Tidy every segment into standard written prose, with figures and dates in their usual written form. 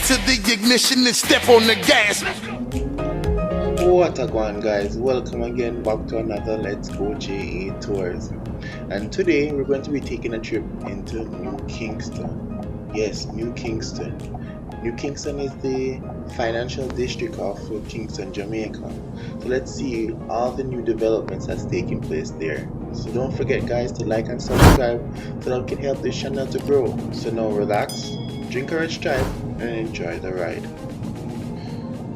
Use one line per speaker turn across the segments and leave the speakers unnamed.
to the ignition and step on the gas.
What a going, guys, welcome again back to another Let's Go JA Tours. And today we're going to be taking a trip into New Kingston. Yes, New Kingston. New Kingston is the financial district of Kingston, Jamaica. So let's see all the new developments that's taking place there. So don't forget, guys, to like and subscribe so that we can help this channel to grow. So now relax, drink a rich drive, and enjoy the ride.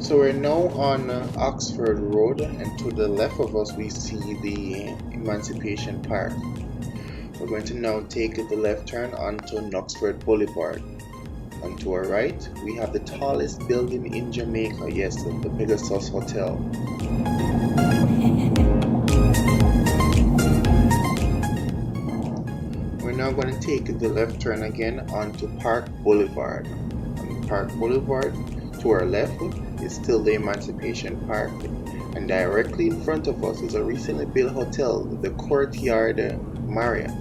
So we're now on Oxford Road, and to the left of us we see the Emancipation Park. We're going to now take the left turn onto Knutsford Boulevard. And to our right, we have the tallest building in Jamaica, yes, the Pegasus Hotel. We're now going to take the left turn again onto Park Boulevard. On Park Boulevard, to our left is still the Emancipation Park, and directly in front of us is a recently built hotel, the Courtyard Marriott.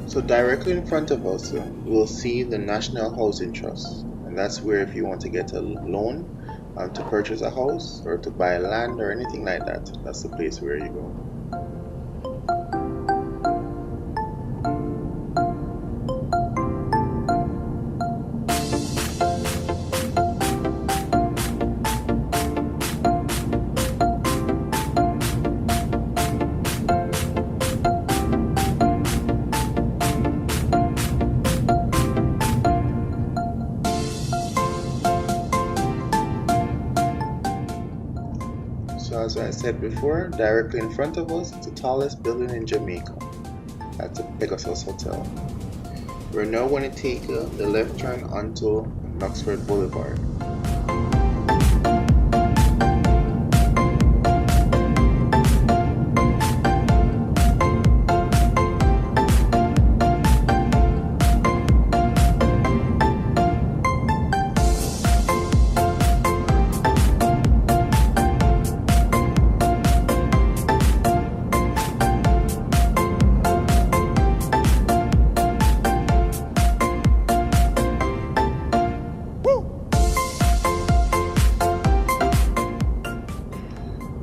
So directly in front of us, we'll see the National Housing Trust, and that's where if you want to get a loan to purchase a house or to buy land or anything like that, that's the place where you go. So as I said before, directly in front of us is the tallest building in Jamaica. That's the Pegasus Hotel. We're now going to take the left turn onto Knutsford Boulevard.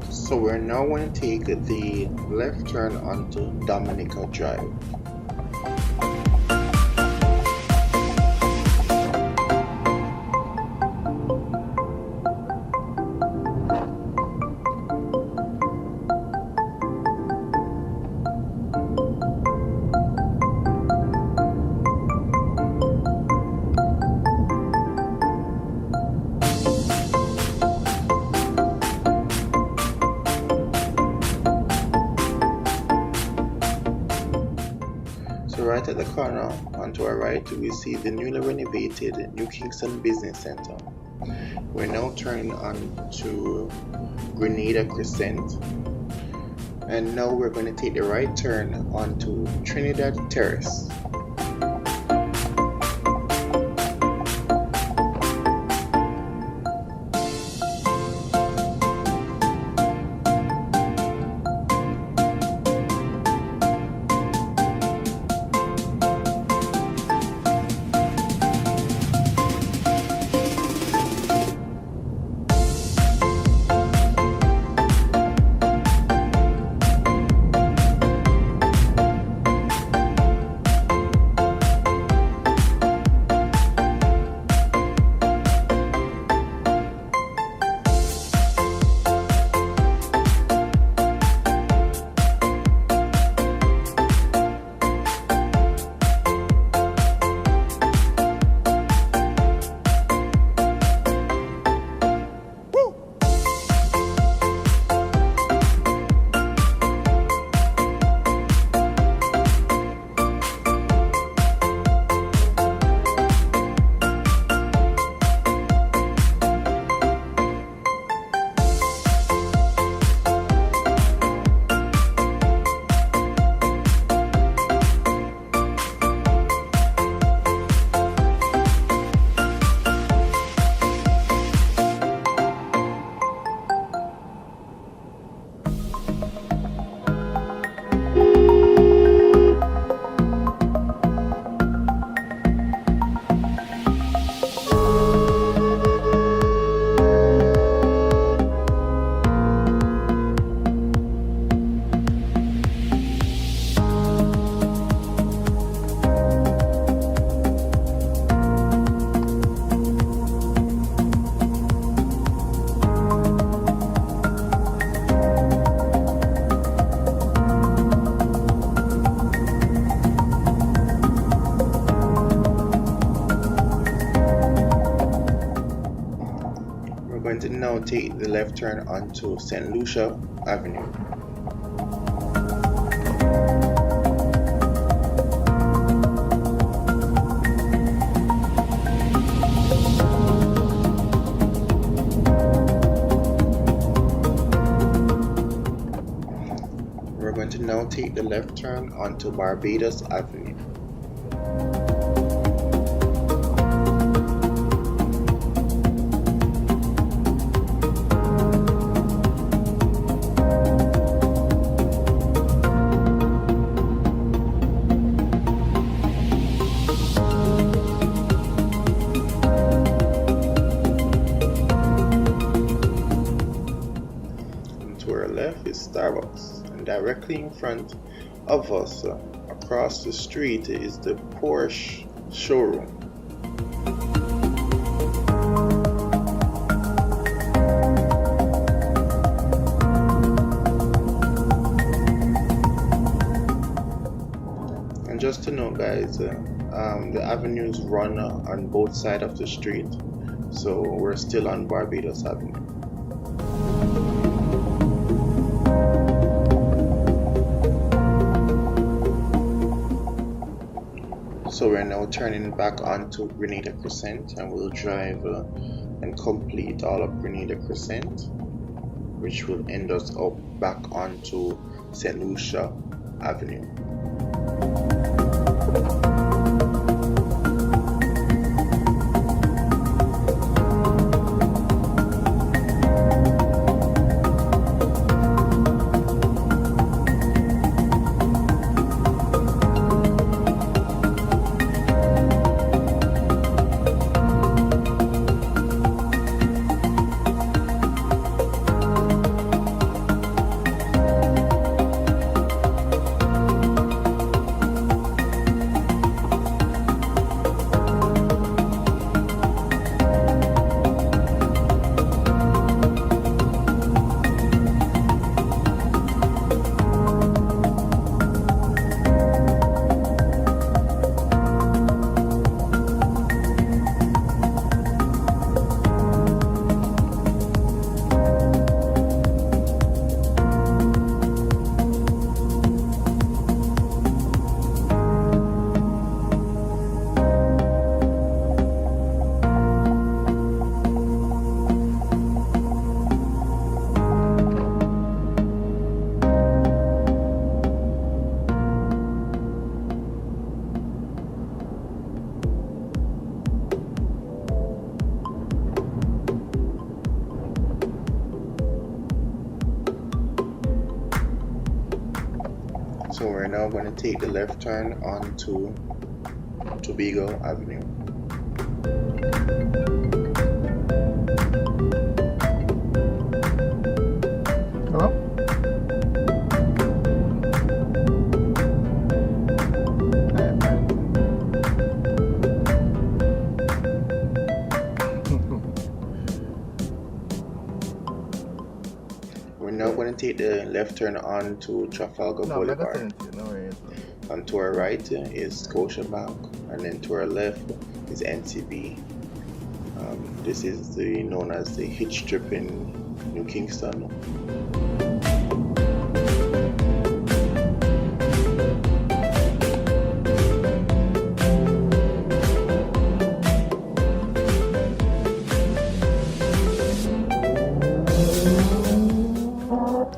So we're now going to take the left turn onto Dominica Drive. So right at the corner onto our right, we see the newly renovated New Kingston Business Center. We're now turning on to Grenada Crescent, and now we're going to take the right turn onto Trinidad Terrace. going to now take the left turn onto St. Lucia Avenue. We're going to now take the left turn onto Barbados Avenue. To our left is Starbucks, and directly in front of us, across the street, is the Porsche showroom. And just to know, guys, the avenues run on both sides of the street, so we're still on Barbados Avenue. So we're now turning back onto Grenada Crescent, and we'll drive and complete all of Grenada Crescent, which will end us up back onto St. Lucia Avenue. So we're now going to take the left turn onto Tobago Avenue.
Hello?
We're now going to take the left turn onto Trafalgar Boulevard. And to our right is Scotiabank, and then to our left is NCB. This is known as the hitch strip in New Kingston.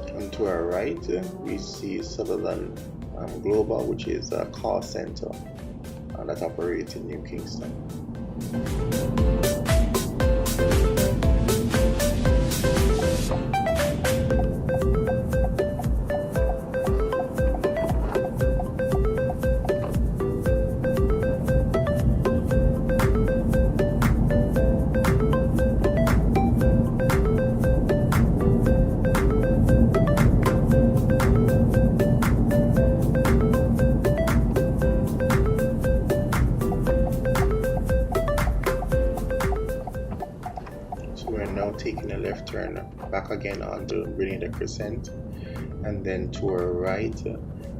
And to our right we see Sutherland Global, which is a call center that operates in New Kingston. Taking a left turn back again onto Grenada Crescent, and then to our right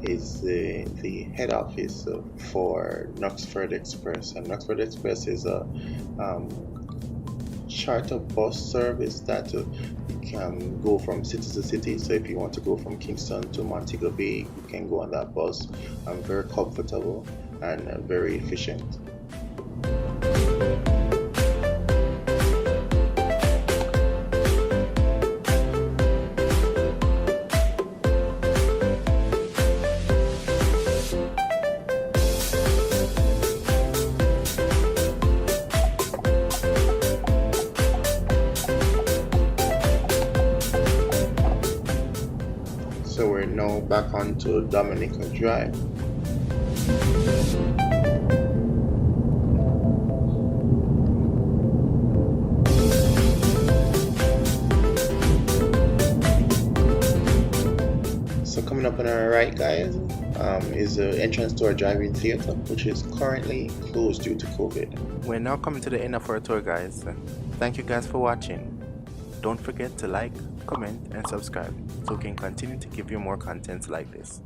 is the head office for Knutsford Express. And Knutsford Express is a charter bus service that can go from city to city. So if you want to go from Kingston to Montego Bay, you can go on that bus. Very comfortable and very efficient. So we're now back onto Dominica Drive. So coming up on our right, guys, is the entrance to our driving theater, which is currently closed due to COVID.
We're now coming to the end of our tour, guys. Thank you guys for watching. Don't forget to like, comment and subscribe so we can continue to give you more content like this.